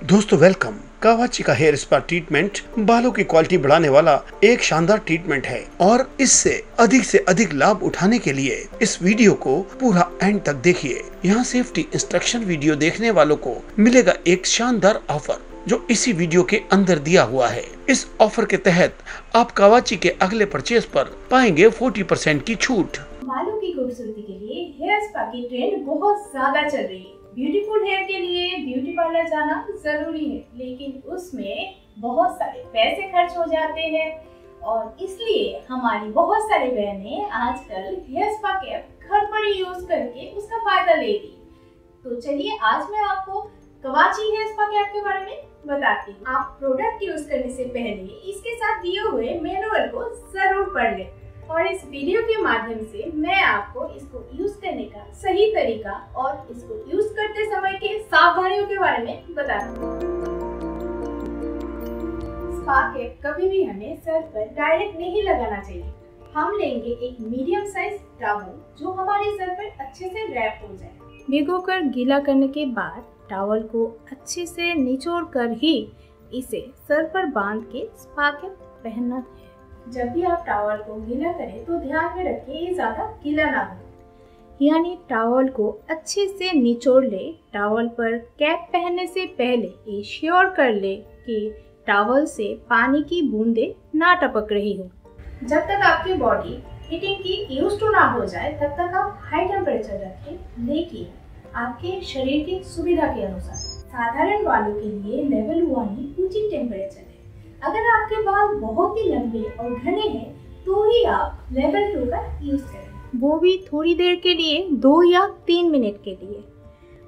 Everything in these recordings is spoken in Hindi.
दोस्तों वेलकम। कावाची का हेयर स्पा ट्रीटमेंट बालों की क्वालिटी बढ़ाने वाला एक शानदार ट्रीटमेंट है और इससे से अधिक लाभ उठाने के लिए इस वीडियो को पूरा एंड तक देखिए। यहाँ सेफ्टी इंस्ट्रक्शन वीडियो देखने वालों को मिलेगा एक शानदार ऑफर जो इसी वीडियो के अंदर दिया हुआ है। इस ऑफर के तहत आप कावाची के अगले परचेज पर पाएंगे 40% की छूट। बालों की खूबसूरती के लिए हेयर स्पा की ट्रेंड बहुत ज्यादा चल रही है। ब्यूटीफुल हेयर के लिए ब्यूटी पार्लर जाना जरूरी है, लेकिन उसमें बहुत सारे पैसे खर्च हो जाते हैं और इसलिए हमारी बहुत सारी बहनें आजकल हेयर स्पा कैप घर पर ही यूज करके उसका फायदा ले रही। तो चलिए आज मैं आपको कावाची हेयर स्पा कैप के बारे में बताती हूँ। आप प्रोडक्ट यूज करने से पहले इसके साथ दिए हुए मैनुअल को जरूर पढ़ लें और इस वीडियो के माध्यम से मैं आपको इसको यूज करने का सही तरीका और इसको यूज करते समय के सावधानियों के बारे में बताऊंगी। स्पा कैप कभी भी हमें सर पर डायरेक्ट नहीं लगाना चाहिए। हम लेंगे एक मीडियम साइज टॉवल जो हमारे सर पर अच्छे से रैप हो जाए। भिगोकर गीला करने के बाद टॉवल को अच्छे से निचोड़ कर ही इसे सर पर बांध के स्पा कैप पहनना है। जब भी आप टॉवल को गीला करें तो ध्यान में रखें ये ज्यादा गीला ना हो, यानी टॉवल को अच्छे से निचोड़ ले। टॉवल पर कैप पहनने से पहले ये श्योर कर ले कि टॉवल से पानी की बूंदें ना टपक रही हो। जब तक आपकी बॉडी हीटिंग की यूज टू ना हो जाए तब तक आप हाई टेम्परेचर रखें, लेकिन आपके शरीर की सुविधा के अनुसार। साधारण बालों के लिए लेवल 1 ही उचित टेम्परेचर है। अगर आपके बाल बहुत ही लंबे और घने हैं तो ही आप लेवल 2 का यूज करें, वो भी थोड़ी देर के लिए, 2 या 3 मिनट के लिए।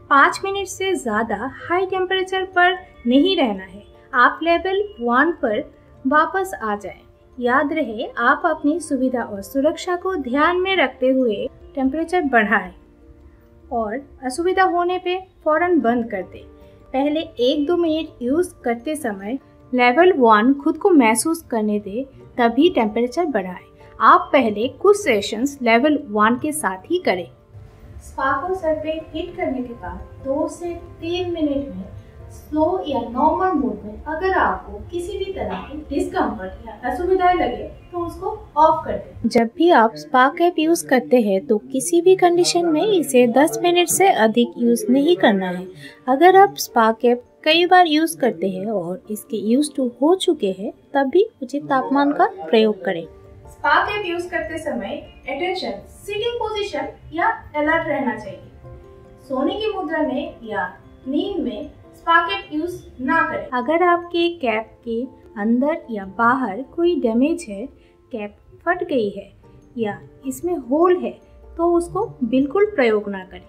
5 मिनट से ज्यादा हाई टेम्परेचर पर नहीं रहना है। आप लेवल 1 पर वापस आ जाएं। याद रहे आप अपनी सुविधा और सुरक्षा को ध्यान में रखते हुए टेम्परेचर बढ़ाएं और असुविधा होने पे फौरन बंद कर दें। पहले 1-2 मिनट यूज करते समय लेवल 1 खुद को महसूस करने दे, तभी टेम्परेचर बढ़ाएं। आप पहले कुछ सेशंस लेवल 1 के साथ ही करें। स्पा को सर पे हिट करने के बाद 2 से 3 मिनट में स्लो या नॉर्मल मोड में अगर आपको किसी भी तरह की डिस्कम्फर्ट या असुविधाएं लगे तो उसको ऑफ कर दें। जब भी आप स्पा कैप यूज करते हैं तो किसी भी कंडीशन में इसे 10 मिनट से अधिक यूज नहीं करना है। अगर आप स्पा कैप कई बार यूज करते हैं और इसके यूज टू हो चुके हैं तब भी उचित तापमान का प्रयोग करें। स्पा कैप यूज करते समय अटेंशन, सिटिंग पोजीशन या अलर्ट रहना चाहिए। सोने की मुद्रा में या नींद में स्पा कैप यूज ना करें। अगर आपके कैप के अंदर या बाहर कोई डैमेज है, कैप फट गई है या इसमें होल है तो उसको बिल्कुल प्रयोग ना करें।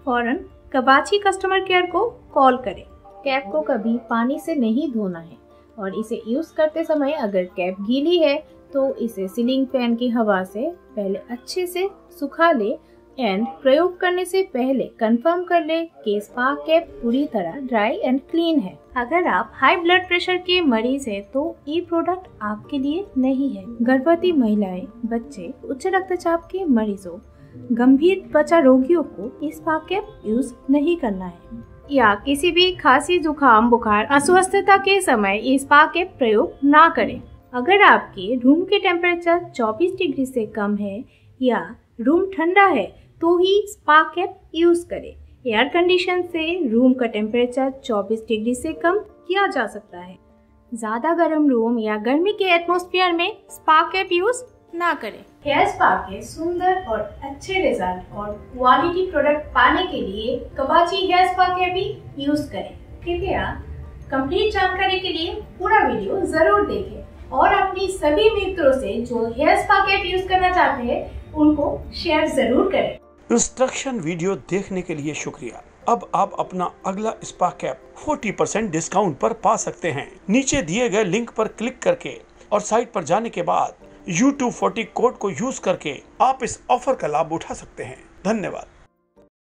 फौरन कावाची कस्टमर केयर को कॉल करें। कैप को कभी पानी से नहीं धोना है और इसे यूज करते समय अगर कैप गीली है तो इसे सीलिंग फैन की हवा से पहले अच्छे से सुखा ले एंड प्रयोग करने से पहले कंफर्म कर ले कि स्पा कैप पूरी तरह ड्राई एंड क्लीन है। अगर आप हाई ब्लड प्रेशर के मरीज हैं तो ये प्रोडक्ट आपके लिए नहीं है। गर्भवती महिलाएं, बच्चे, उच्च रक्तचाप के मरीजों, गंभीर त्वचा रोगियों को स्पा कैप यूज नहीं करना है या किसी भी खांसी, जुकाम, बुखार, अस्वस्थता के समय स्पा कैप प्रयोग ना करें। अगर आपके रूम के टेम्परेचर 24 डिग्री से कम है या रूम ठंडा है तो ही स्पा कैप यूज करें। एयर कंडीशन से रूम का टेम्परेचर 24 डिग्री से कम किया जा सकता है। ज्यादा गर्म रूम या गर्मी के एटमॉस्फेयर में स्पा कैप यूज ना करें। हेयर स्पा के सुंदर और अच्छे रिजल्ट और क्वालिटी प्रोडक्ट पाने के लिए कावाची हेयर स्पा कैप भी यूज करें। कृपया कंप्लीट जानकारी के लिए पूरा वीडियो जरूर देखें और अपनी सभी मित्रों से जो हेयर स्पा कैप यूज करना चाहते हैं उनको शेयर जरूर करें। इंस्ट्रक्शन वीडियो देखने के लिए शुक्रिया। अब आप अपना अगला स्पा कैप 40% डिस्काउंट पर पा सकते हैं। नीचे दिए गए लिंक पर क्लिक करके और साइट पर जाने के बाद U240 कोड को यूज करके आप इस ऑफर का लाभ उठा सकते हैं। धन्यवाद।